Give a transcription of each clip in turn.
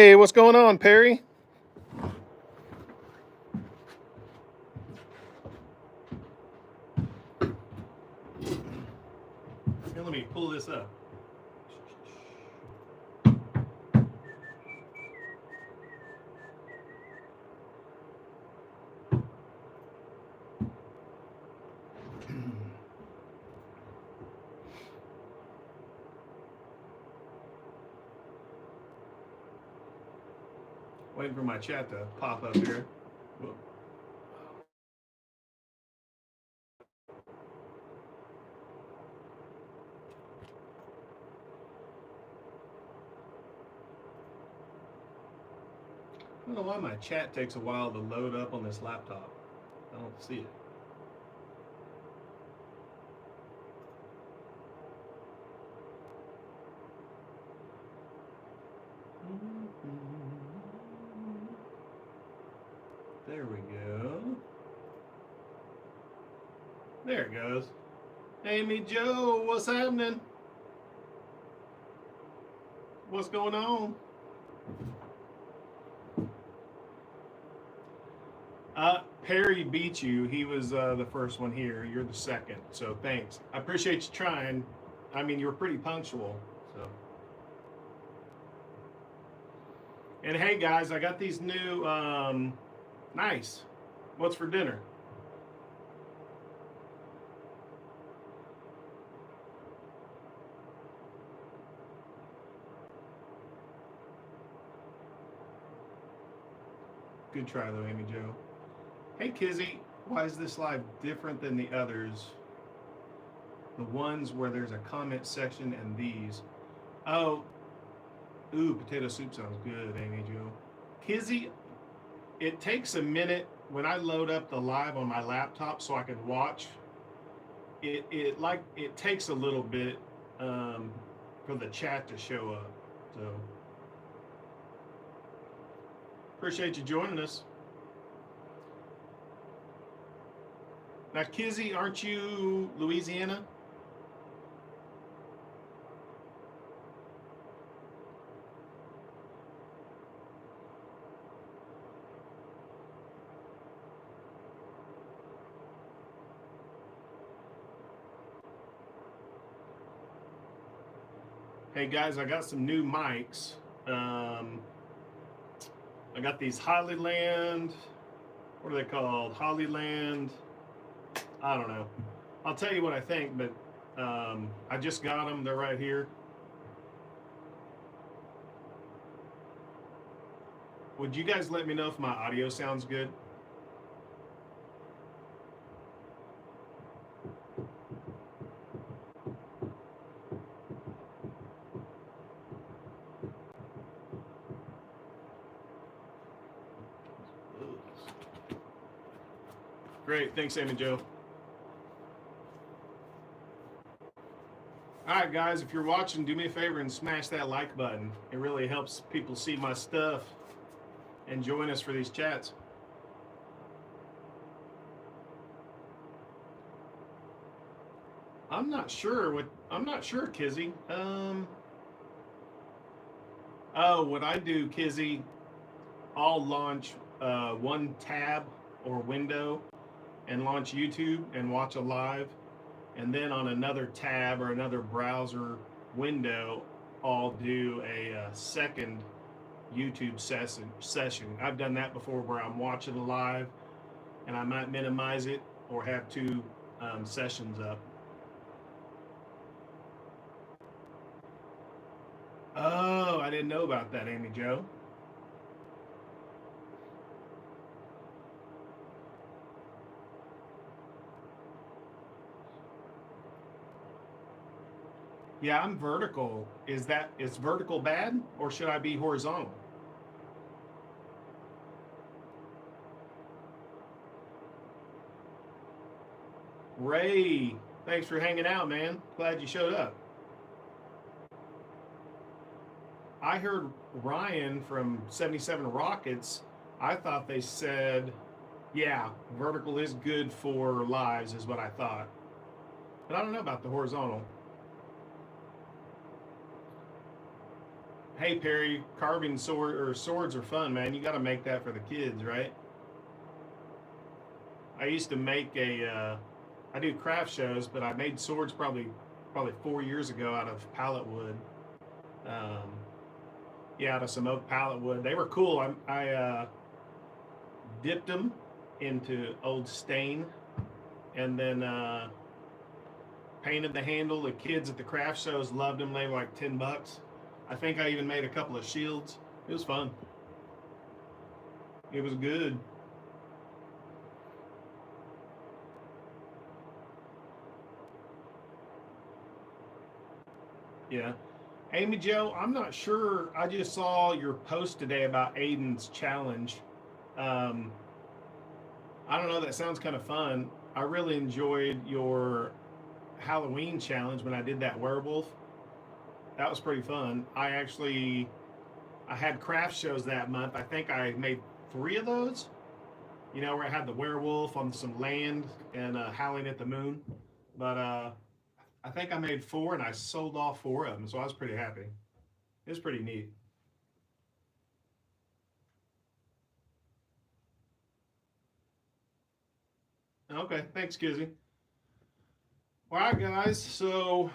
Hey, what's going on, Perry? Here, let me pull this up. Waiting for my chat to pop up here. Whoa. I don't know why my chat takes a while to load up on this laptop. I don't see it. There we go. There it goes. Amy Joe, what's happening? What's going on? Perry beat you. He was the first one here. You're the second. So thanks. I appreciate you trying. I mean, you were pretty punctual. So. And hey guys, I got these new nice. What's for dinner? Good try though, Amy Joe. Hey Kizzy, why is this live different than the others? The ones where there's a comment section and these. Oh, ooh, potato soup sounds good, Amy Joe. Kizzy, it takes a minute when I load up the live on my laptop so I can watch. It takes a little bit for the chat to show up. So appreciate you joining us. Now, Kizzy, aren't you Louisiana? Hey guys, I got some new mics. I got these Hollyland. What are they called? Hollyland. I don't know. I'll tell you what I think, but I just got them. They're right here. Would you guys let me know if my audio sounds good? Great. Thanks, Amy Joe. All right, guys, if you're watching, do me a favor and smash that like button. It really helps people see my stuff and join us for these chats. I'm not sure, Kizzy. Oh, what I do, Kizzy, I'll launch one tab or window and launch YouTube and watch a live. And then on another tab or another browser window, I'll do a second YouTube session. I've done that before where I'm watching a live and I might minimize it or have two sessions up. Oh, I didn't know about that, Amy Joe. Yeah, I'm vertical. Is vertical bad or should I be horizontal? Ray, thanks for hanging out, man. Glad you showed up. I heard Ryan from 77 Rockets. I thought they said, yeah, vertical is good for lives, is what I thought. But I don't know about the horizontal. Hey Perry, carving swords are fun, man. You got to make that for the kids, right? I used to make I do craft shows, but I made swords probably 4 years ago out of pallet wood. Um, yeah, out of some oak pallet wood. They were cool. I dipped them into old stain and then painted the handle. The kids at the craft shows loved them. They were like $10. I think I even made a couple of shields. It was fun. It was good. Yeah. Amy Joe, I'm not sure. I just saw your post today about Aiden's challenge. Um, I don't know. That sounds kind of fun. I really enjoyed your Halloween challenge when I did that werewolf. That was pretty fun. I had craft shows that month. I think I made 3 of those. You know, where I had the werewolf on some land and howling at the moon. But I think I made 4 and I sold all 4 of them, so I was pretty happy. It was pretty neat. Okay, thanks, Kizzy. All right, guys. So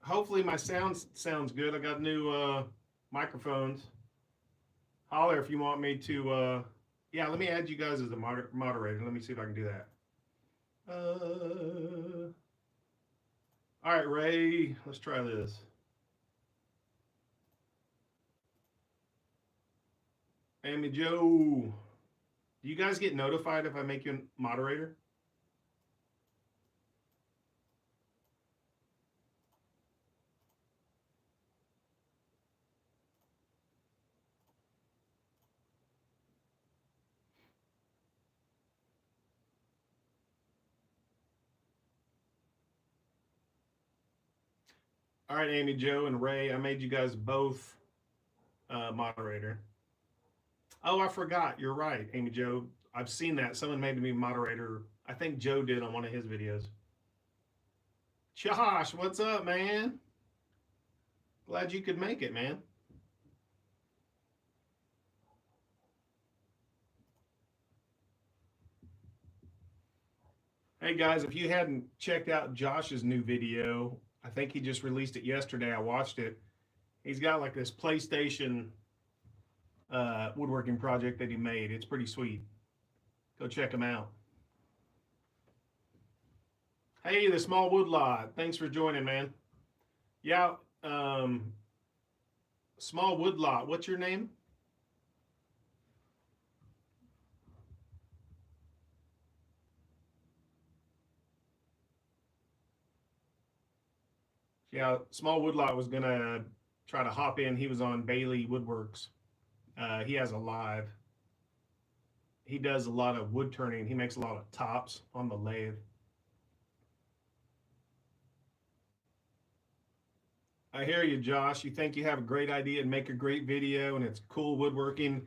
hopefully my sound sounds good. I got new microphones. Holler if you want me to. Yeah, let me add you guys as a moderator. Let me see if I can do that. All right, Ray. Let's try this. Amy Joe. Do you guys get notified if I make you a moderator? All right, Amy Joe and Ray. I made you guys both moderator. Oh, I forgot. You're right, Amy Joe. I've seen that. Someone made me moderator. I think Joe did on one of his videos. Josh, what's up, man? Glad you could make it, man. Hey guys, if you hadn't checked out Josh's new video, I think he just released it yesterday. I watched it. He's got like this PlayStation woodworking project that he made. It's pretty sweet. Go check him out. Hey, the small woodlot. Thanks for joining, man. Yeah, small woodlot. What's your name? Yeah, small woodlot was gonna try to hop in. He was on Bailey Woodworks. He has a live. He does a lot of wood turning. He makes a lot of tops on the lathe. I hear you, Josh. You think you have a great idea and make a great video, and it's cool woodworking,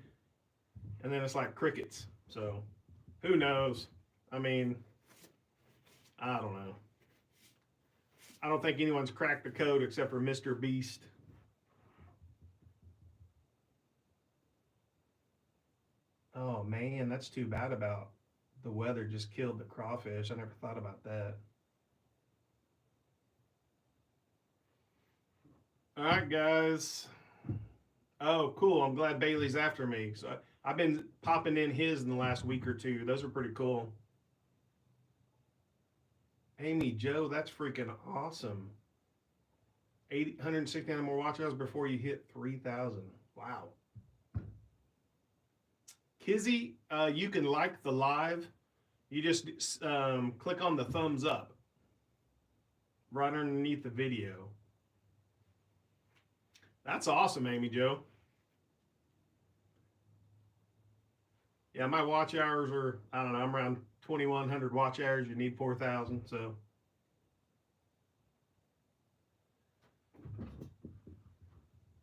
and then it's like crickets. So, who knows? I mean, I don't know. I don't think anyone's cracked the code except for Mr. Beast. Oh man, that's too bad about the weather just killed the crawfish. I never thought about that. All right, guys. Oh, cool. I'm glad Bailey's after me. So I've been popping in his in the last week or two. Those are pretty cool. Amy Joe, that's freaking awesome. 869 more watch hours before you hit 3,000. Wow. Kizzy, you can like the live. You just click on the thumbs up right underneath the video. That's awesome, Amy Joe. Yeah, my watch hours are, I don't know, I'm around 2,100 watch hours. You need 4,000. So,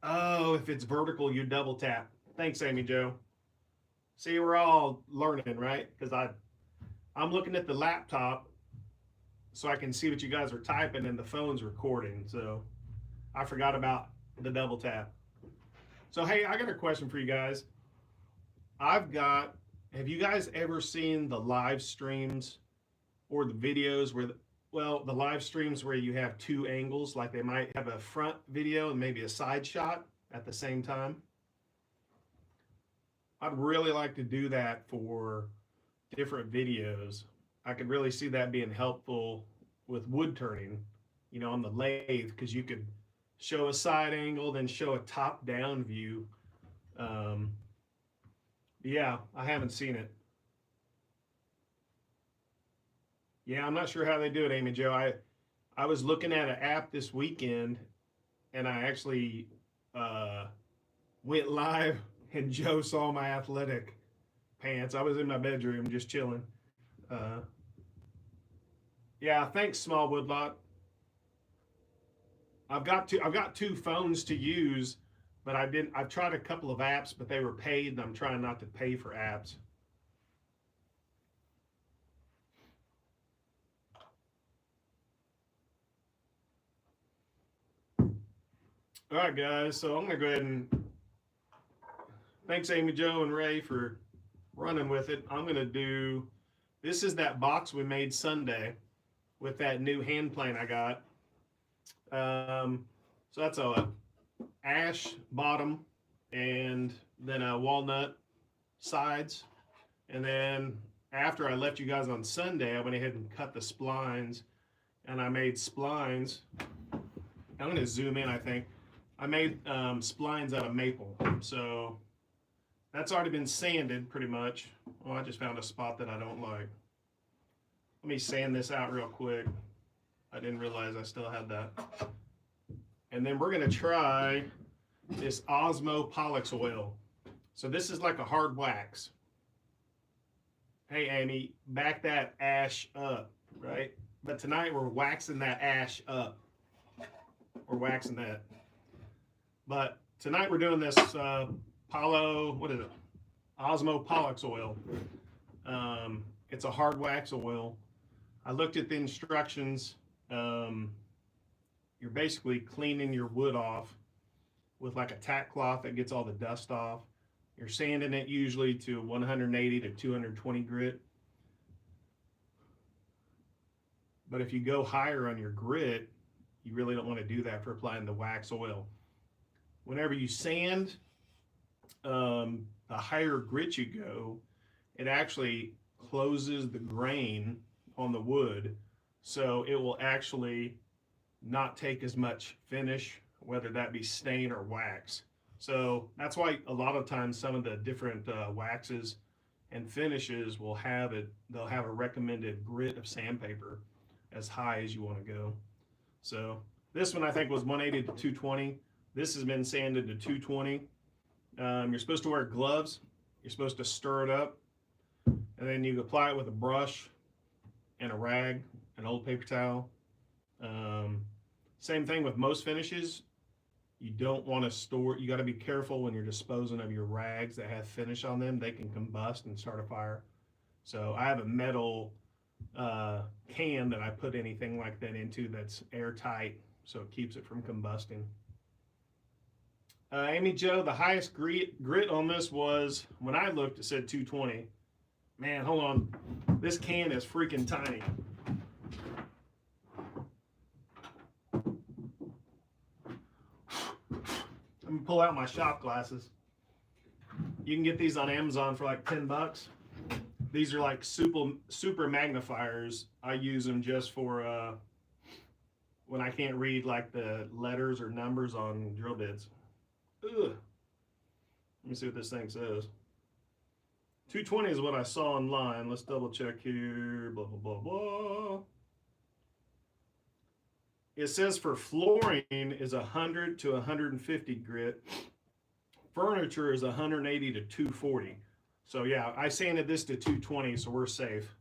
oh, if it's vertical, you double tap. Thanks, Amy Joe. See, we're all learning, right? Because I'm looking at the laptop so I can see what you guys are typing, and the phone's recording. So I forgot about the double tap. So hey, I got a question for you guys. Have you guys ever seen the live streams or the videos where the live streams where you have two angles, like they might have a front video and maybe a side shot at the same time? I'd really like to do that for different videos. I could really see that being helpful with wood turning, on the lathe, because you could show a side angle, then show a top down view. Um, yeah, I haven't seen it. Yeah, I'm not sure how they do it, Amy Jo. I was looking at an app this weekend, and I actually uh, went live, and Joe saw my athletic pants. I was in my bedroom just chilling. Uh, yeah, thanks, Small Woodlot. I've got two phones to use, but I've tried a couple of apps, but they were paid, and I'm trying not to pay for apps. All right, guys. So I'm gonna go ahead and thanks, Amy Jo and Ray, for running with it. I'm gonna do. This is that box we made Sunday with that new hand plane I got. So that's a ash bottom and then a walnut sides. And then after I left you guys on Sunday, I went ahead and cut the splines, and I made splines. I'm going to zoom in, I think. I made splines out of maple. So that's already been sanded pretty much. Oh, I just found a spot that I don't like. Let me sand this out real quick. I didn't realize I still had that. And then we're going to try this Osmo PolyX Oil. So this is like a hard wax. Hey, Amy, back that ash up, right? But tonight we're waxing that ash up. We're waxing that. But tonight we're doing this Osmo PolyX Oil. It's a hard wax oil. I looked at the instructions. You're basically cleaning your wood off with like a tack cloth that gets all the dust off. You're sanding it usually to 180 to 220 grit. But if you go higher on your grit, you really don't want to do that for applying the wax oil. Whenever you sand, the higher grit you go, it actually closes the grain on the wood, so it will actually not take as much finish, whether that be stain or wax. So that's why a lot of times some of the different waxes and finishes will have they'll have a recommended grit of sandpaper as high as you want to go. So this one I think was 180 to 220. This has been sanded to 220. You're supposed to wear gloves. You're supposed to stir it up, and then you apply it with a brush and a rag, an old paper towel. Same thing with most finishes. You don't want to store, you got to be careful when you're disposing of your rags that have finish on them. They can combust and start a fire. So I have a metal can that I put anything like that into that's airtight, so it keeps it from combusting. Amy Jo, the highest grit on this was, when I looked, it said 220. Man, hold on. This can is freaking tiny. Let me pull out my shop glasses. You can get these on Amazon for like 10 bucks. These are like super magnifiers. I use them just for when I can't read like the letters or numbers on drill bits. Ugh. Let me see what this thing says. 220 is what I saw online. Let's double check here. Blah, blah, blah, blah. It says for flooring is 100 to 150 grit. Furniture is 180 to 240. So yeah, I sanded this to 220, so we're safe.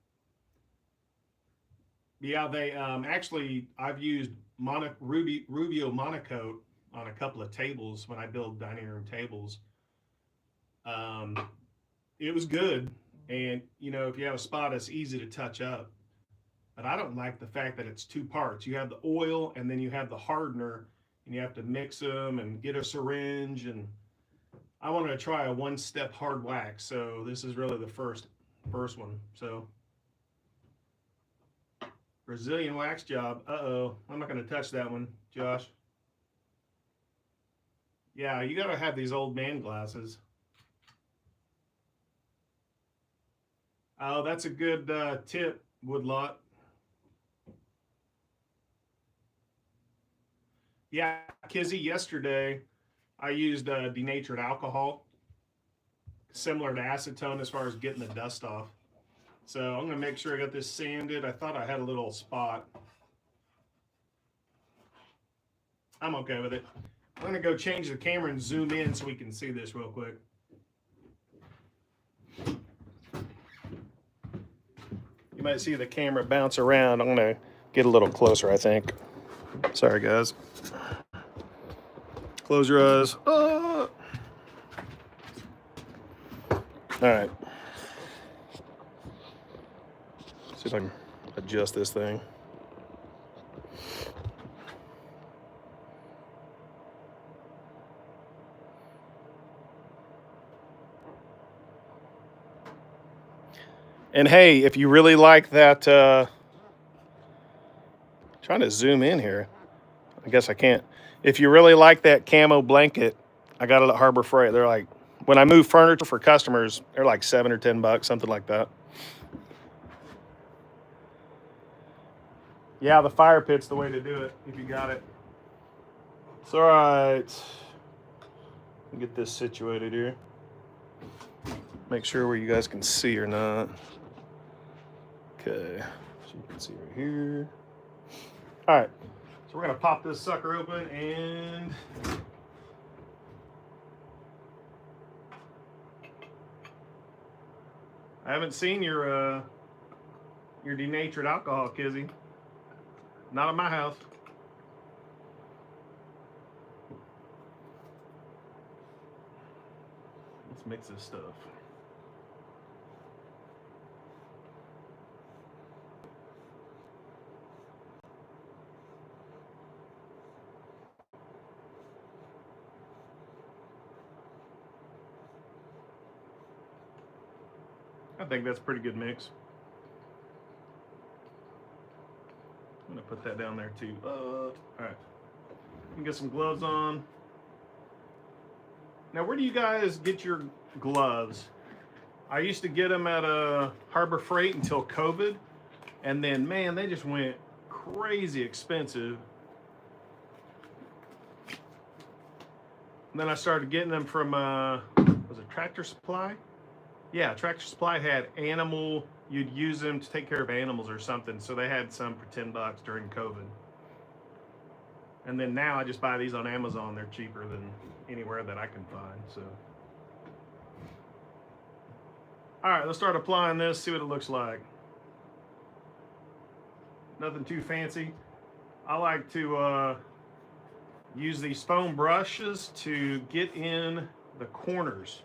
Yeah, they actually, I've used Rubio Monocoat on a couple of tables when I build dining room tables. It was good, and if you have a spot, it's easy to touch up. But I don't like the fact that it's two parts. You have the oil, and then you have the hardener, and you have to mix them and get a syringe. And I wanted to try a one-step hard wax, so this is really the first one. So Brazilian wax job. Uh-oh, I'm not going to touch that one, Josh. Yeah, you got to have these old man glasses. Oh, that's a good tip, Woodlot. Yeah, Kizzy, yesterday I used denatured alcohol, similar to acetone as far as getting the dust off. So I'm going to make sure I got this sanded. I thought I had a little spot. I'm okay with it. I'm going to go change the camera and zoom in so we can see this real quick. You might see the camera bounce around. I'm going to get a little closer, I think. Sorry, guys. Close your eyes. All right. See if I can adjust this thing. And hey, if you really like that, trying to zoom in here. I guess I can't. If you really like that camo blanket, I got it at Harbor Freight. They're like, when I move furniture for customers, they're like $7 or $10, something like that. Yeah, the fire pit's the way to do it if you got it. It's all right. Get this situated here. Make sure where you guys can see or not. Okay, so you can see right here. All right, so we're gonna pop this sucker open and I haven't seen your denatured alcohol, Kizzy. Not at my house. Let's mix this stuff. I think that's a pretty good mix. I'm gonna put that down there too. All right, get some gloves on. Now, where do you guys get your gloves? I used to get them at Harbor Freight until COVID, and then man, they just went crazy expensive. And then I started getting them from was it Tractor Supply? Yeah, Tractor Supply had animal. You'd use them to take care of animals or something. So they had some for $10 during COVID. And then now I just buy these on Amazon. They're cheaper than anywhere that I can find. So, all right, let's start applying this. See what it looks like. Nothing too fancy. I like to use these foam brushes to get in the corners.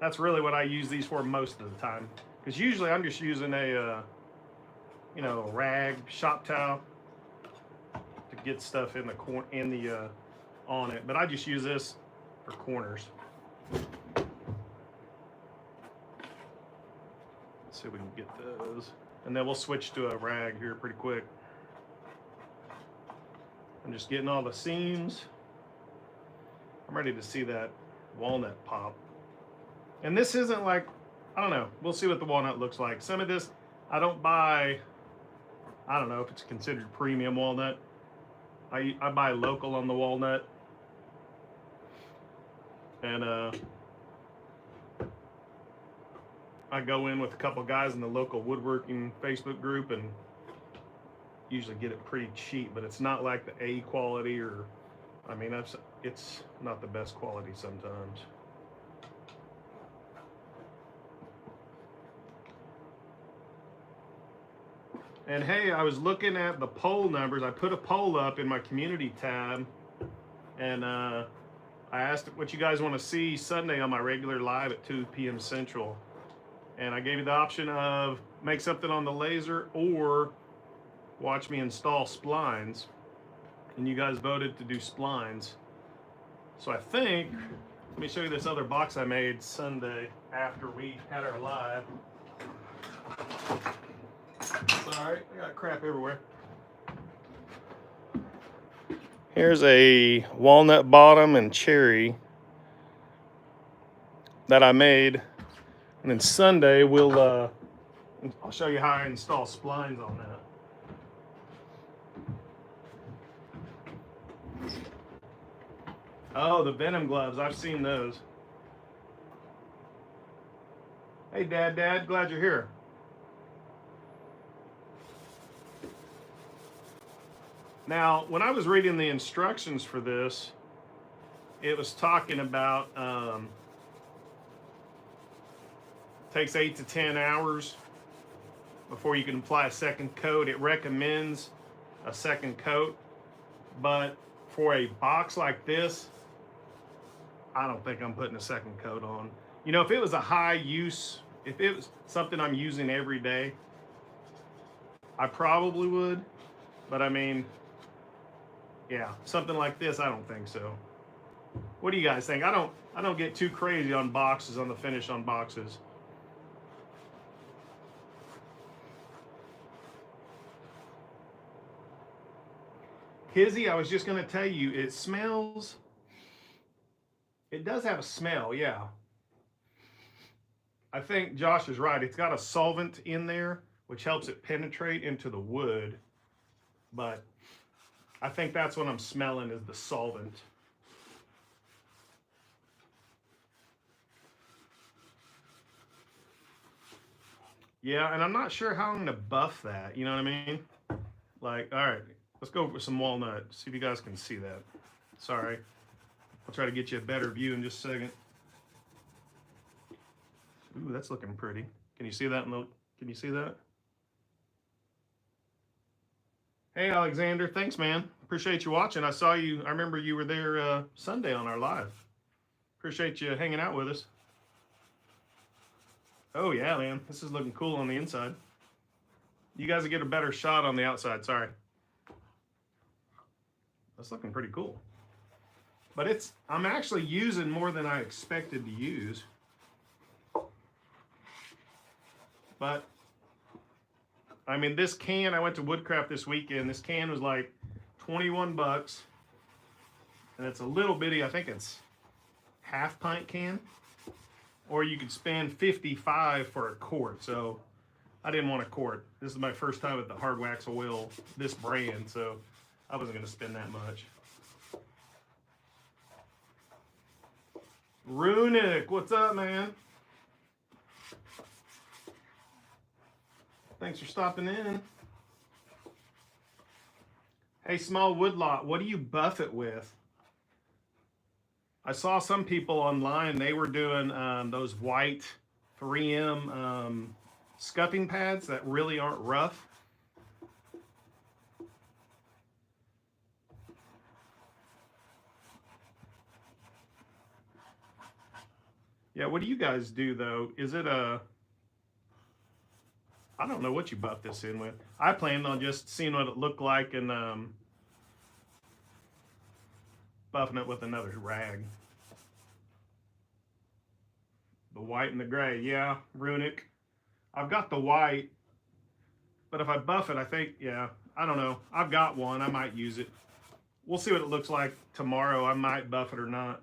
That's really what I use these for most of the time. Because usually I'm just using a rag, shop towel to get stuff in the on it. But I just use this for corners. Let's see if we can get those. And then we'll switch to a rag here pretty quick. I'm just getting all the seams. I'm ready to see that walnut pop. And this isn't like, I don't know, we'll see what the walnut looks like. Some of this I don't buy, I don't know if it's considered premium walnut. I buy local on the walnut. And I go in with a couple guys in the local woodworking Facebook group and usually get it pretty cheap, but it's not like the A quality or, I mean, it's not the best quality sometimes. And hey, I was looking at the poll numbers. I put a poll up in my community tab, and I asked what you guys want to see Sunday on my regular live at 2 p.m. Central. And I gave you the option of make something on the laser or watch me install splines. and you guys voted to do splines. So I think, let me show you this other box I made Sunday after we had our live. Sorry, I got crap everywhere. Here's a walnut bottom and cherry that I made. And then Sunday I'll show you how I install splines on that. Oh, the Venom gloves, I've seen those. Hey Dad, glad you're here. Now, when I was reading the instructions for this, it was talking about takes 8 to 10 hours before you can apply a second coat. It recommends a second coat, but for a box like this, I don't think I'm putting a second coat on. You know, if it was a high use, if it was something I'm using every day, I probably would, but I mean, yeah, something like this, I don't think so. What do you guys think? I don't get too crazy on boxes, on the finish on boxes. Kizzy, I was just going to tell you, it smells, it does have a smell, yeah. I think Josh is right. It's got a solvent in there, which helps it penetrate into the wood. But I think that's what I'm smelling is the solvent. Yeah, and I'm not sure how I'm going to buff that. You know what I mean? Like, all right, let's go for some walnut. See if you guys can see that. Sorry. I'll try to get you a better view in just a second. Ooh, that's looking pretty. Can you see that? Can you see that? Hey, Alexander. Thanks, man. Appreciate you watching. I saw you. I remember you were there Sunday on our live. Appreciate you hanging out with us. Oh, yeah, man. This is looking cool on the inside. You guys will get a better shot on the outside. Sorry. That's looking pretty cool. But I'm actually using more than I expected to use. But, I mean, this can, I went to Woodcraft this weekend. This can was like 21 bucks. And it's a little bitty, I think it's half pint can. Or you could spend 55 for a quart. So I didn't want a quart. This is my first time at the hard wax oil, this brand. So I wasn't going to spend that much. Runic, what's up, man? Thanks for stopping in. Hey, small woodlot, what do you buff it with? I saw some people online, they were doing those white 3M scuffing pads that really aren't rough. Yeah, what do you guys do though? Is it I don't know what you buff this in with. I planned on just seeing what it looked like and buffing it with another rag. The white and the gray, yeah, runic. I've got the white, but if I buff it, I think, yeah, I don't know. I've got one, I might use it. We'll see what it looks like tomorrow. I might buff it or not.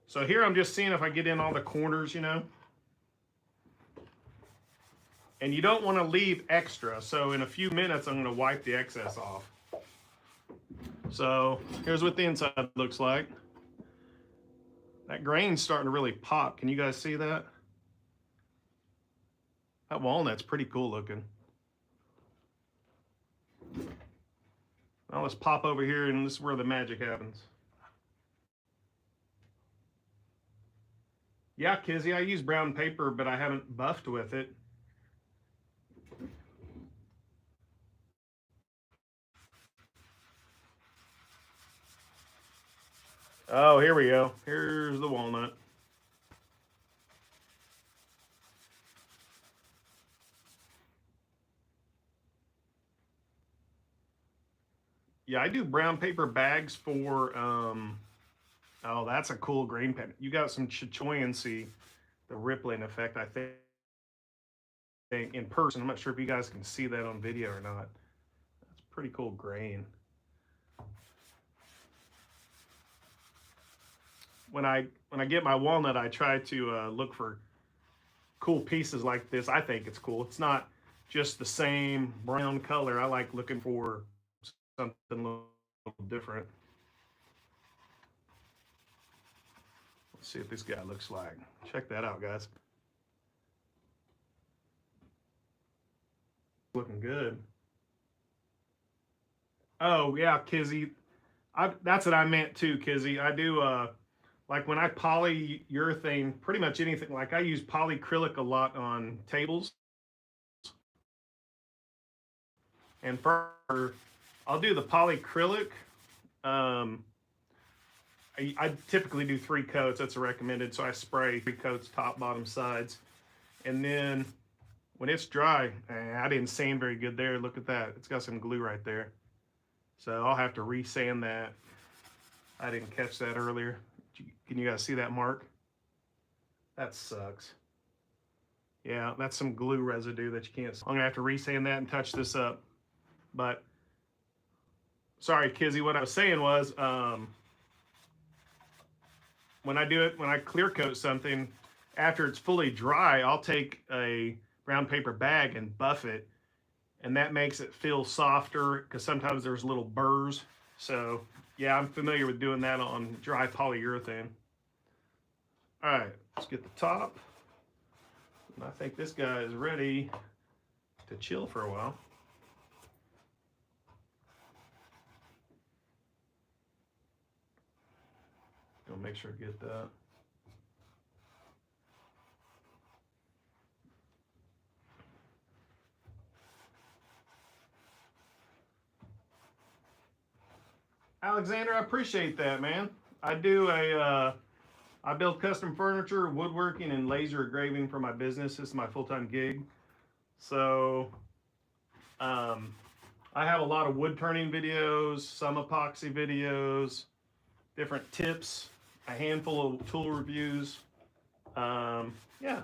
So here I'm just seeing if I get in all the corners, you know. And you don't want to leave extra. So in a few minutes, I'm going to wipe the excess off. So here's what the inside looks like. That grain's starting to really pop. Can you guys see that? That walnut's pretty cool looking. Now let's pop over here and this is where the magic happens. Yeah, Kizzy, I use brown paper, but I haven't buffed with it. Oh, here we go. Here's the walnut. Yeah, I do brown paper bags for, oh, that's a cool grain pen. You got some chichoyancy, the rippling effect, I think, in person. I'm not sure if you guys can see that on video or not. That's pretty cool grain. When I get my walnut, I try to look for cool pieces like this. I think it's cool. It's not just the same brown color. I like looking for something a little different. Let's see what this guy looks like. Check that out, guys. Looking good. Oh yeah, Kizzy. That's what I meant too, Kizzy. I do like when I polyurethane, pretty much anything. Like I use polyacrylic a lot on tables, and for I'll do the polyacrylic. Um, I typically do 3 coats. That's recommended. So I spray 3 coats, top, bottom, sides, and then when it's dry, I didn't sand very good there. Look at that. It's got some glue right there. So I'll have to re-sand that. I didn't catch that earlier. Can you guys see that mark? That sucks. Yeah, that's some glue residue that you can't see. I'm gonna have to re-sand that and touch this up. But sorry, Kizzy, what I was saying was when I clear coat something, after it's fully dry, I'll take a brown paper bag and buff it, and that makes it feel softer because sometimes there's little burrs. So yeah, I'm familiar with doing that on dry polyurethane. All right, let's get the top. And I think this guy is ready to chill for a while. Gonna make sure I get that. Alexander, I appreciate that, man. I do I build custom furniture, woodworking, and laser engraving for my business. This is my full-time gig. So I have a lot of wood turning videos, some epoxy videos, different tips, a handful of tool reviews. Yeah,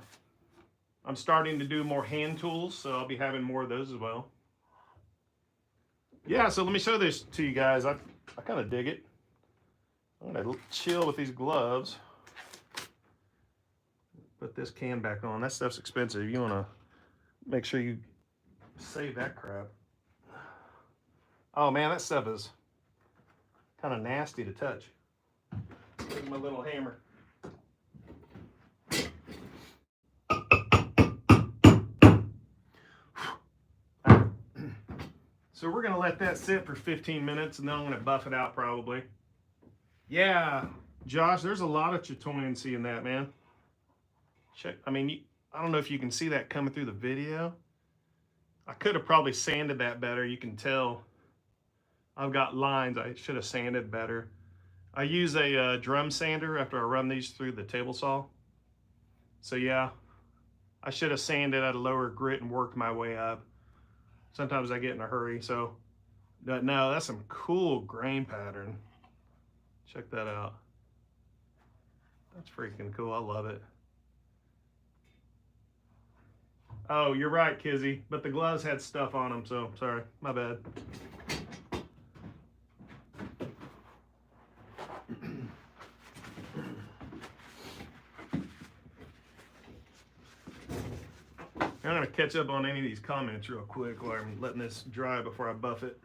I'm starting to do more hand tools, so I'll be having more of those as well. Yeah, so let me show this to you guys. I kind of dig it. I'm gonna chill with these gloves. Put this can back on. That stuff's expensive. You wanna make sure you save that crap. Oh man, that stuff is kind of nasty to touch. Look at my little hammer. So we're gonna let that sit for 15 minutes and then I'm gonna buff it out probably. Yeah, Josh, there's a lot of chichoyancy in that, man. Check, I mean, I don't know if you can see that coming through the video. I could have probably sanded that better. You can tell I've got lines. I should have sanded better. I use a drum sander after I run these through the table saw. So yeah, I should have sanded at a lower grit and worked my way up. Sometimes I get in a hurry, so no, that's some cool grain pattern. Check that out. That's freaking cool. I love it. Oh, you're right, Kizzy, but the gloves had stuff on them, so sorry, my bad. I'm gonna catch up on any of these comments real quick while I'm letting this dry before I buff it.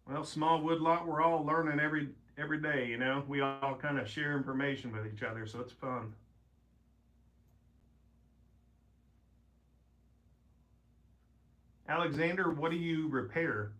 Well, small woodlot, we're all learning every day, you know. We all kind of share information with each other, so it's fun. Alexander, what do you repair?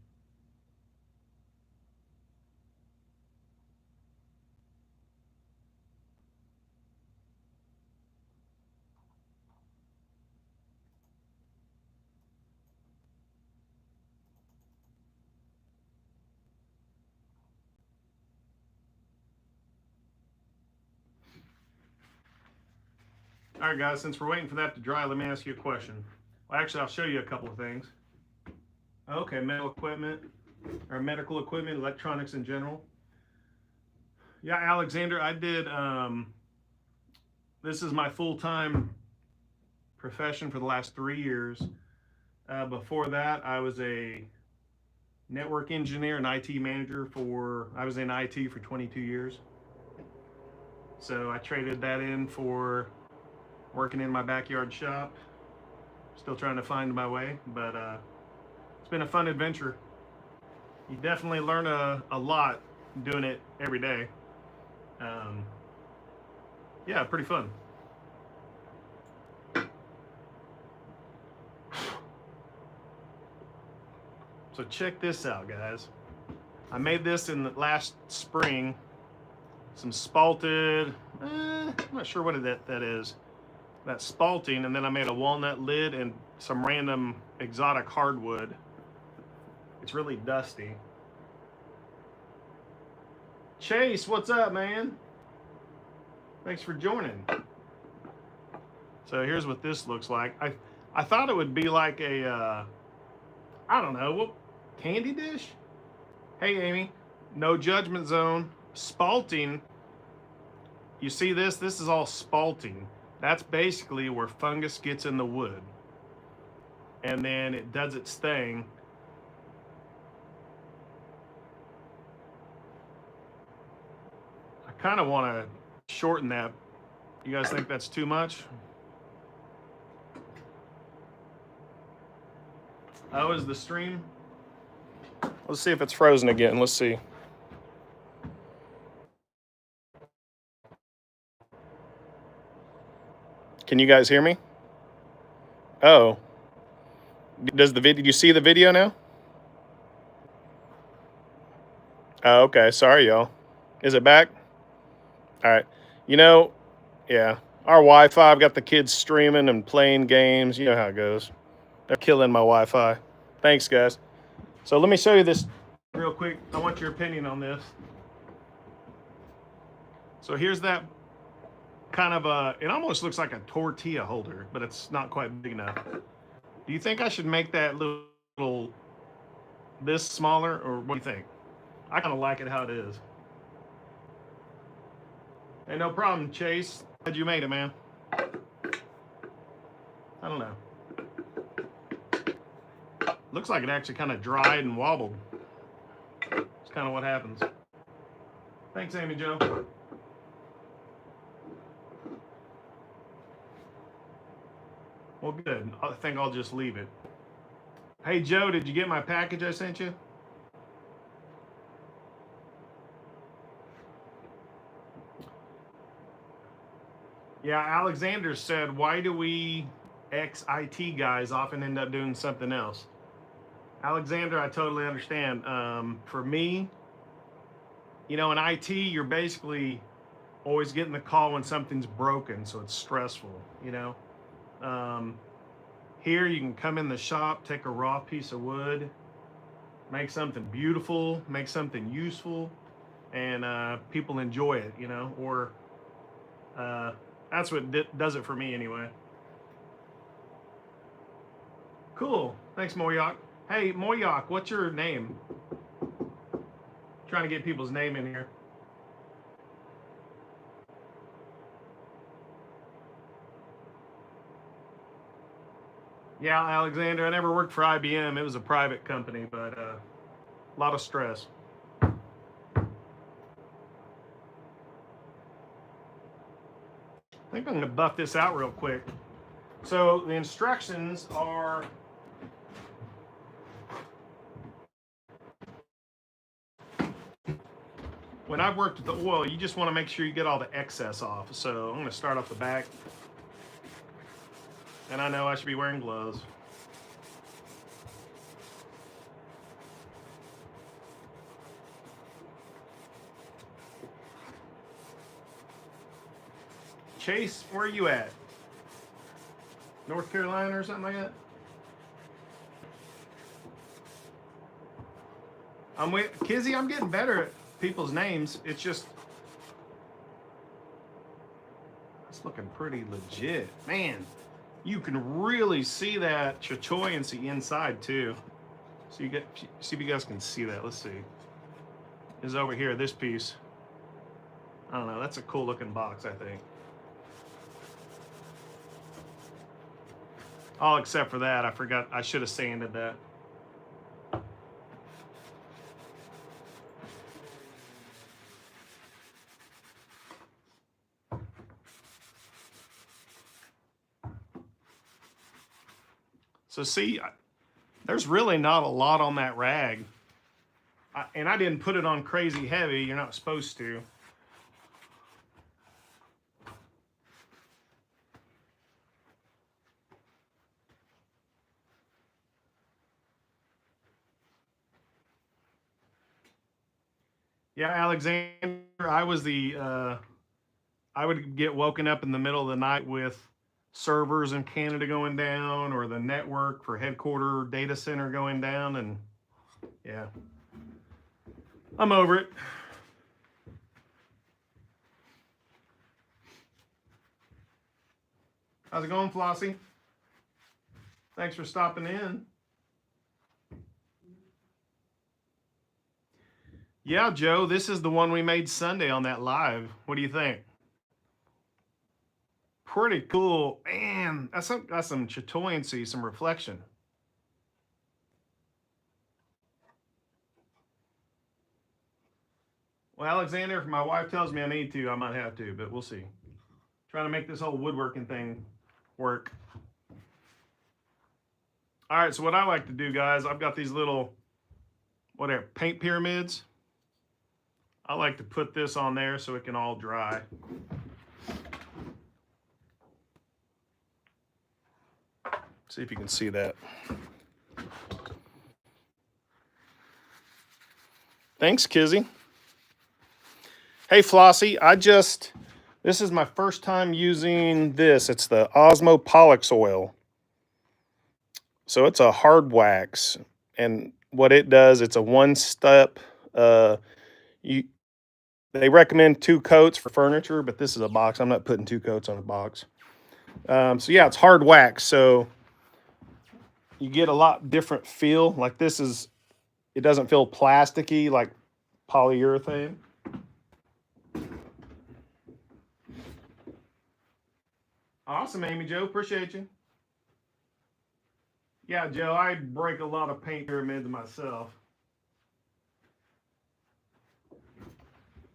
All right, guys, since we're waiting for that to dry, let me ask you a question. Well, actually, I'll show you a couple of things. Okay, medical equipment, or medical equipment, electronics in general. Yeah, Alexander, I did, this is my full-time profession for the last 3 years. Before that, I was a network engineer and IT manager I was in IT for 22 years. So I traded that in for working in my backyard shop. Still trying to find my way, but it's been a fun adventure. You definitely learn a lot doing it every day. Yeah, pretty fun. So check this out, guys. I made this in the last spring. Some spalted, I'm not sure what that is. That spalting, and then I made a walnut lid and some random exotic hardwood. It's really dusty. Chase, what's up, man? Thanks for joining. So here's what this looks like. I thought it would be like a, I don't know, candy dish? Hey, Amy, no judgment zone. Spalting, you see this? This is all spalting. That's basically where fungus gets in the wood. And then it does its thing. I kind of want to shorten that. You guys think that's too much? Oh, is the stream? Let's see if it's frozen again. Let's see. Can you guys hear me? Oh. Did you see the video now? Oh, okay. Sorry, y'all. Is it back? All right. You know, yeah. Our Wi-Fi, I've got the kids streaming and playing games. You know how it goes. They're killing my Wi-Fi. Thanks, guys. So let me show you this real quick. I want your opinion on this. So here's that kind of it almost looks like a tortilla holder, but it's not quite big enough. Do you think I should make that little this smaller, or what do you think? I kind of like it how it is. Hey, no problem, Chase. Glad you made it, man. I don't know. Looks like it actually kind of dried and wobbled. It's kind of what happens. Thanks, Amy Jo. Well, good. I think I'll just leave it. Hey, Joe, did you get my package I sent you? Yeah, Alexander said, why do we ex-IT guys often end up doing something else? Alexander, I totally understand. For me, you know, in IT, you're basically always getting the call when something's broken, so it's stressful, you know? Here you can come in the shop, take a raw piece of wood, make something beautiful, make something useful, and people enjoy it, you know? Or that's what does it for me anyway. Cool. Thanks, Moyak. Hey, Moyak, what's your name? Trying to get people's name in here. Yeah, Alexander, I never worked for IBM. It was a private company, but a lot of stress. I think I'm going to buff this out real quick. So the instructions are when I've worked with the oil, you just want to make sure you get all the excess off. So I'm going to start off the back. And I know I should be wearing gloves. Chase, where are you at? North Carolina or something like that? I'm with Kizzy. I'm getting better at people's names. It's just It's looking pretty legit. Man, you can really see that chatoyancy inside too. So you get, see if you guys can see that. Let's see. Is over here, this piece. I don't know, that's a cool looking box, I think. All except for that, I forgot, I should have sanded that. So see, there's really not a lot on that rag. And I didn't put it on crazy heavy, you're not supposed to. Yeah, Alexander, I was I would get woken up in the middle of the night with servers in Canada going down or the network for headquarter data center going down, and yeah, I'm over it. How's it going, Flossie? Thanks for stopping in. Yeah, Joe, this is the one we made Sunday on that live. What do you think? Pretty cool. Man, that's got some chatoyancy, some reflection. Well, Alexander, if my wife tells me I need to, I might have to, but we'll see. Trying to make this whole woodworking thing work. All right, so what I like to do, guys, I've got these little, whatever, paint pyramids. I like to put this on there so it can all dry. See if you can see that. Thanks, Kizzy. Hey, Flossie, this is my first time using this. It's the Osmo PolyX Oil. So it's a hard wax. And what it does, it's a one-step, they recommend 2 coats for furniture, but this is a box. I'm not putting 2 coats on a box. So yeah, it's hard wax. So you get a lot different feel. Like this is, it doesn't feel plasticky like polyurethane. Awesome, Amy Jo. Appreciate you. Yeah, Joe, I break a lot of paint pyramids myself.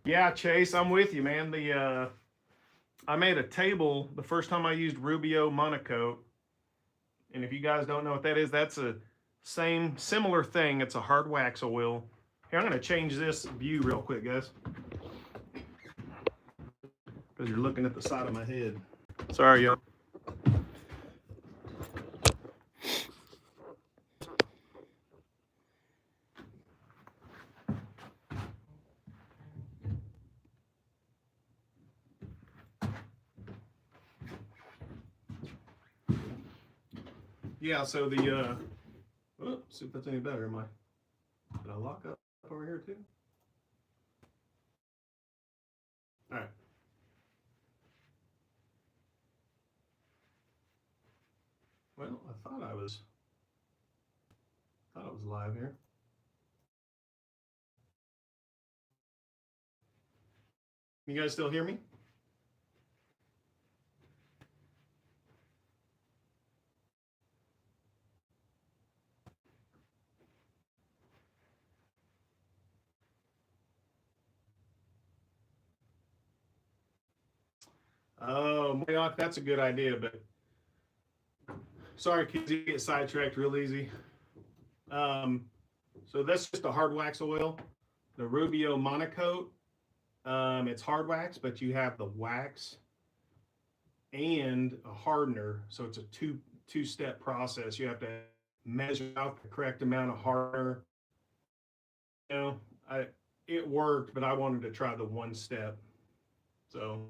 Yeah, Chase, I'm with you, man. I made a table the first time I used Rubio Monocoat. And if you guys don't know what that is, that's a similar thing. It's a hard wax oil. Here, I'm going to change this view real quick, guys. Because you're looking at the side of my head. Sorry, y'all. Yeah, so see if that's any better. Did I lock up over here too? All right. Well, I thought I was live here. You guys still hear me? Oh, Marioc, that's a good idea, but sorry, kids, you get sidetracked real easy. So that's just a hard wax oil, the Rubio Monocoat. It's hard wax, but you have the wax and a hardener, so it's a two-step process. You have to measure out the correct amount of hardener. You know, it worked, but I wanted to try the one step. So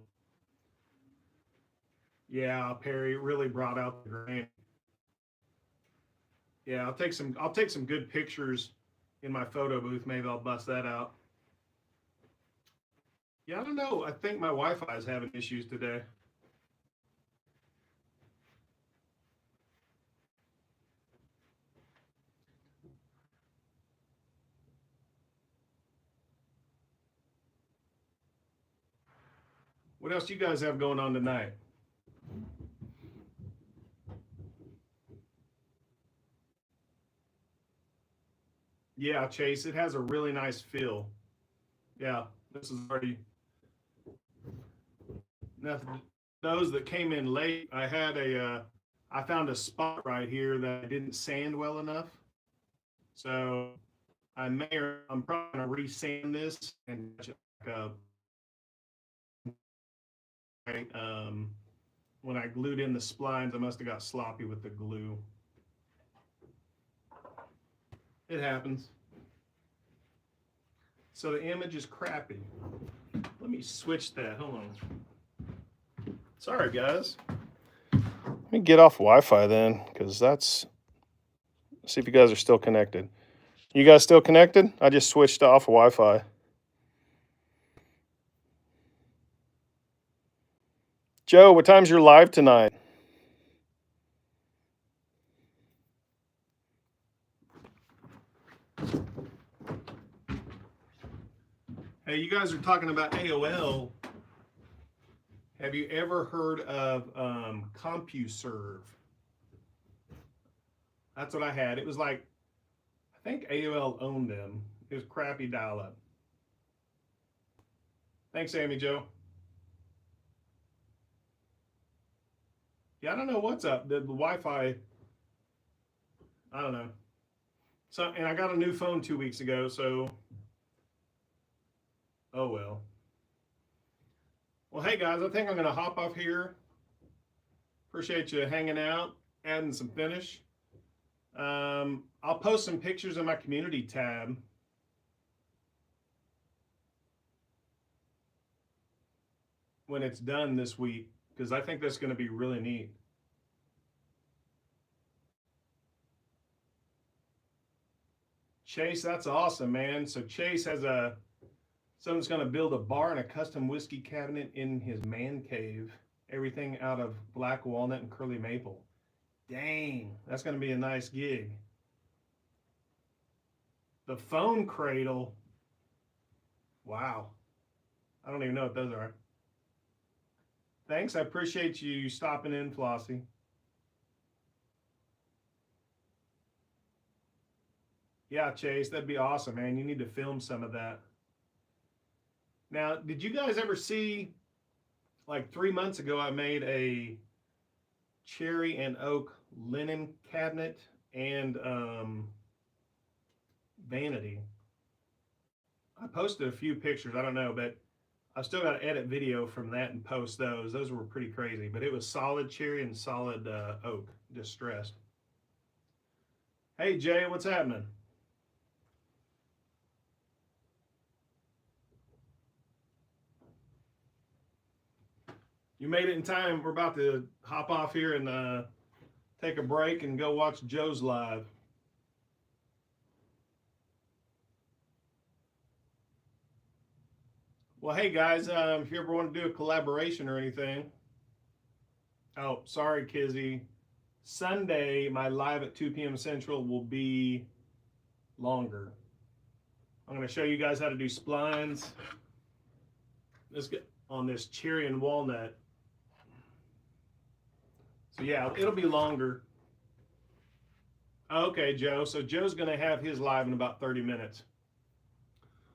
yeah, Perry really brought out the grain. Yeah, I'll take some good pictures in my photo booth. Maybe I'll bust that out. Yeah, I don't know. I think my Wi-Fi is having issues today. What else you guys have going on tonight? Yeah, Chase, it has a really nice feel. Yeah, this is already nothing. Those that came in late, I found a spot right here that I didn't sand well enough. So I'm probably gonna re-sand this and touch it back up. Right? When I glued in the splines, I must have got sloppy with the glue. It happens. So the image is crappy. Let me switch that. Hold on. Sorry, guys. Let me get off Wi-Fi then, because see if you guys are still connected. You guys still connected? I just switched off Wi-Fi. Joe, what time's your live tonight? Hey, you guys are talking about AOL. Have you ever heard of CompuServe? That's what I had. It was like, I think AOL owned them. It was crappy dial-up. Thanks, Amy Joe. Yeah, I don't know what's up. The Wi-Fi, I don't know. So, and I got a new phone 2 weeks ago, so, oh well. Well, hey guys, I think I'm gonna hop off here. Appreciate you hanging out, adding some finish. I'll post some pictures in my community tab. When it's done this week, because I think that's going to be really neat. Chase, that's awesome, man. So Chase has someone's going to build a bar and a custom whiskey cabinet in his man cave. Everything out of black walnut and curly maple. Dang, that's going to be a nice gig. The phone cradle. Wow. I don't even know what those are. Thanks. I appreciate you stopping in, Flossie. Yeah, Chase, that'd be awesome, man. You need to film some of that. Now, did you guys ever see, like 3 months ago, I made a cherry and oak linen cabinet and vanity. I posted a few pictures. I don't know, but I've still got to edit video from that and post those. Those were pretty crazy, but it was solid cherry and solid oak, distressed. Hey, Jay, what's happening? You made it in time. We're about to hop off here and take a break and go watch Joe's live. Well, hey guys, if you ever want to do a collaboration or anything. Oh, sorry, Kizzy. Sunday, my live at 2 p.m. Central will be longer. I'm going to show you guys how to do splines. Let's get on this cherry and walnut. So yeah, it'll be longer. Okay, Joe. So Joe's going to have his live in about 30 minutes.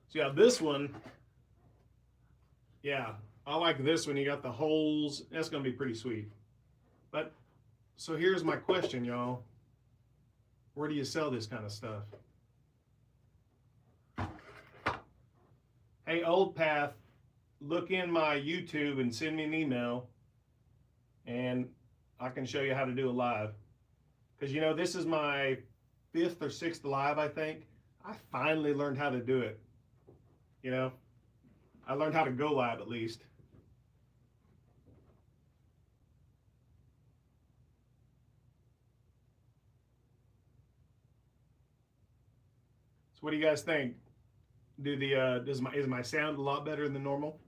So yeah, this one, yeah, I like this one. You got the holes. That's going to be pretty sweet. But so here's my question, y'all. Where do you sell this kind of stuff? Hey, Old Path, look in my YouTube and send me an email, and I can show you how to do a live. Because, you know, this is my 5th or 6th live, I think. I finally learned how to do it. You know, I learned how to go live at least. So what do you guys think? Is my sound a lot better than normal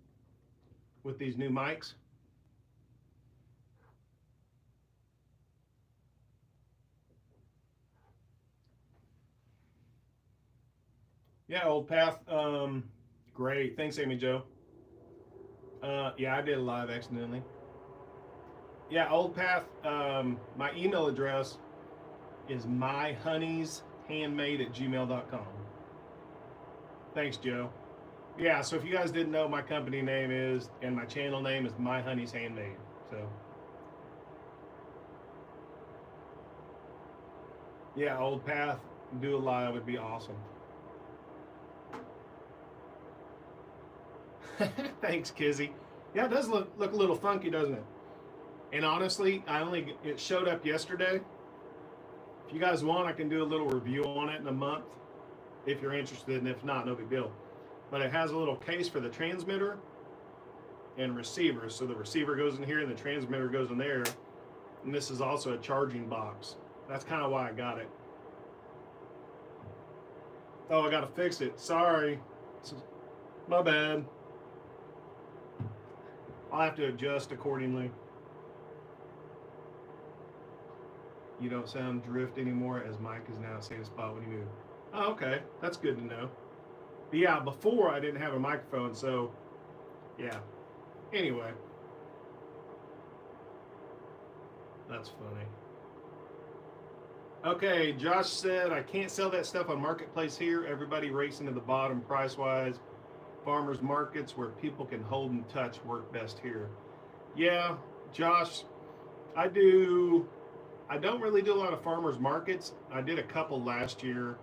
with these new mics? Yeah, Old Path. Great. Thanks, Amy Joe. Yeah, I did a live accidentally. Yeah, Old Path. My email address is myhoneyshandmade@gmail.com. Thanks, Joe. Yeah, so if you guys didn't know, my company name is, and my channel name is My Honey's Handmade. So, yeah, Old Path, do a live would be awesome. Thanks, Kizzy. Yeah, it does look a little funky, doesn't it? And honestly, it showed up yesterday. If you guys want, I can do a little review on it in a month if you're interested, and if not, no big deal. But it has a little case for the transmitter and receiver. So the receiver goes in here and the transmitter goes in there. And this is also a charging box. That's kind of why I got it. Oh, I got to fix it. Sorry. My bad. I'll have to adjust accordingly. You don't sound drift anymore, as Mike is now saying spot when you move. Oh, okay. That's good to know. But yeah, before I didn't have a microphone, so yeah. Anyway. That's funny. Okay, Josh said, I can't sell that stuff on Marketplace here. Everybody racing to the bottom price-wise. Farmers markets where people can hold and touch work best here. Yeah, Josh, I don't really do a lot of farmers markets. I did a couple last year,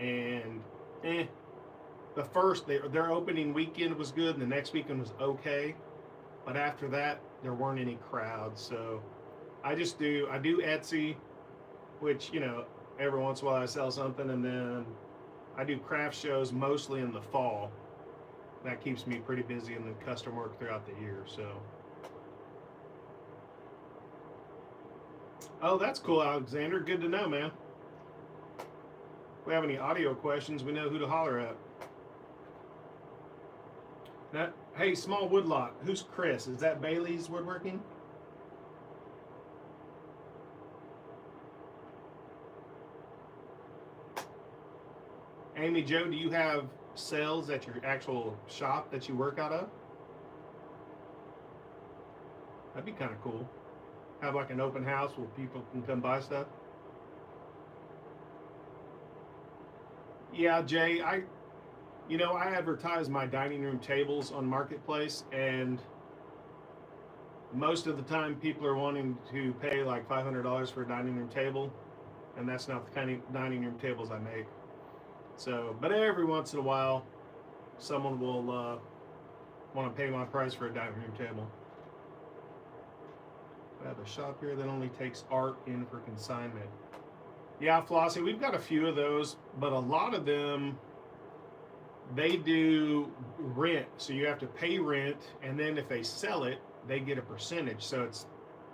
and the first, their opening weekend was good, and the next weekend was okay. But after that, there weren't any crowds. So I do Etsy, which, every once in a while I sell something, and then I do craft shows mostly in the fall. That keeps me pretty busy in the custom work throughout the year. So, oh, that's cool, Alexander. Good to know, man. If we have any audio questions, we know who to holler at. Hey, small woodlot. Who's Chris? Is that Bailey's Woodworking? Amy Joe, do you have sales at your actual shop that you work out of? That'd be kind of cool. Have like an open house where people can come buy stuff. Yeah, Jay, I advertise my dining room tables on Marketplace, and most of the time people are wanting to pay like $500 for a dining room table, and that's not the kind of dining room tables I make. So, but every once in a while, someone will want to pay my price for a dining room table. I have a shop here that only takes art in for consignment. Yeah, Flossie, we've got a few of those, but a lot of them, they do rent. So you have to pay rent, and then if they sell it, they get a percentage. So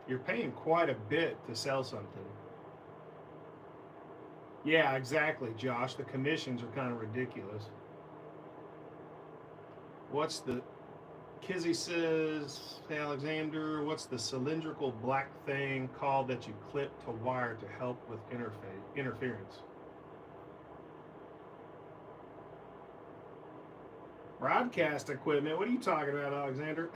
you're paying quite a bit to sell something. Yeah, exactly, Josh. The commissions are kind of ridiculous. Kizzy says, hey, Alexander, what's the cylindrical black thing called that you clip to wire to help with interference? Broadcast equipment? What are you talking about, Alexander?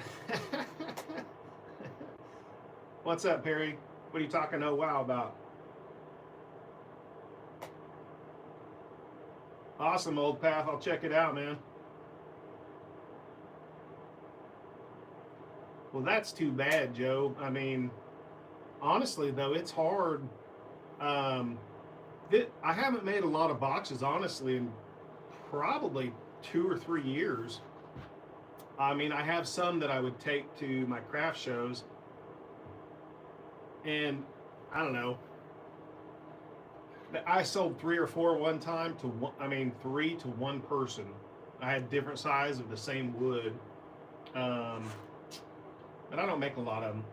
What's up, Perry? What are you talking about? Awesome, Old Path. I'll check it out, man. Well, that's too bad, Joe. I mean, honestly, though, it's hard. I haven't made a lot of boxes, honestly, in probably 2 or 3 years. I mean, I have some that I would take to my craft shows, and I don't know. I sold 3 or 4 one time to 3 to one person. I had different size of the same wood, but I don't make a lot of them.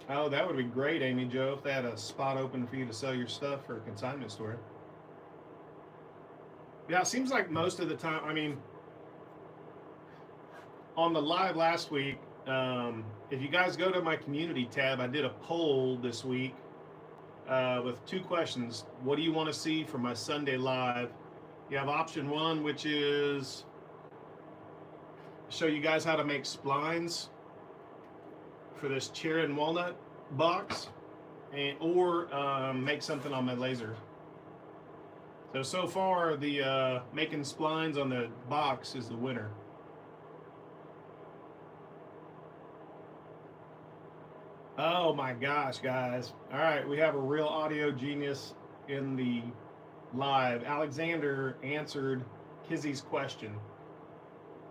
Oh, that would be great, Amy Joe, if they had a spot open for you to sell your stuff for a consignment store. Yeah, it seems like most of the time, on the live last week, if you guys go to my community tab, I did a poll this week with 2 questions. What do you want to see for my Sunday live? You have option 1, which is show you guys how to make splines for this cherry and walnut box, or make something on my laser. So far, the making splines on the box is the winner. Oh my gosh, guys. All right, we have a real audio genius in the live. Alexander answered Kizzy's question.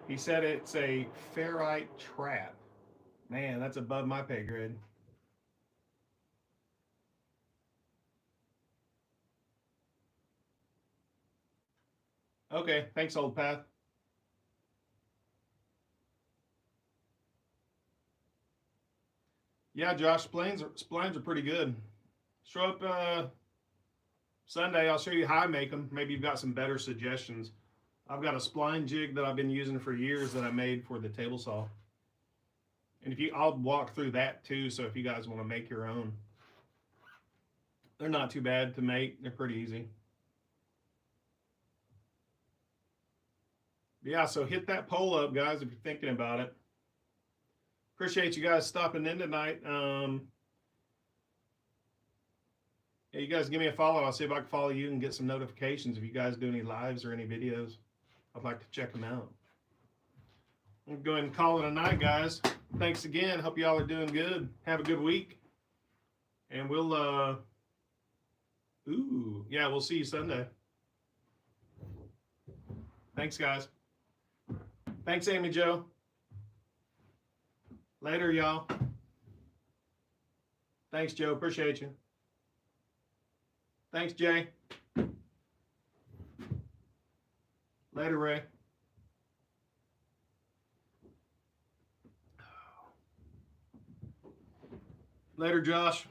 He said it's a ferrite trap. Man, that's above my pay grade. Okay, thanks, Old Path. Yeah, Josh, splines are pretty good. Show up Sunday. I'll show you how I make them. Maybe you've got some better suggestions. I've got a spline jig that I've been using for years that I made for the table saw. And I'll walk through that too. So if you guys want to make your own, they're not too bad to make. They're pretty easy. Yeah, so hit that poll up, guys, if you're thinking about it. Appreciate you guys stopping in tonight. Yeah, you guys give me a follow. I'll see if I can follow you and get some notifications if you guys do any lives or any videos. I'd like to check them out. I'm going to call it a night, guys. Thanks again. Hope y'all are doing good. Have a good week. And we'll, we'll see you Sunday. Thanks, guys. Thanks, Amy Jo. Later, y'all. Thanks, Joe. Appreciate you. Thanks, Jay. Later, Ray. Later, Josh.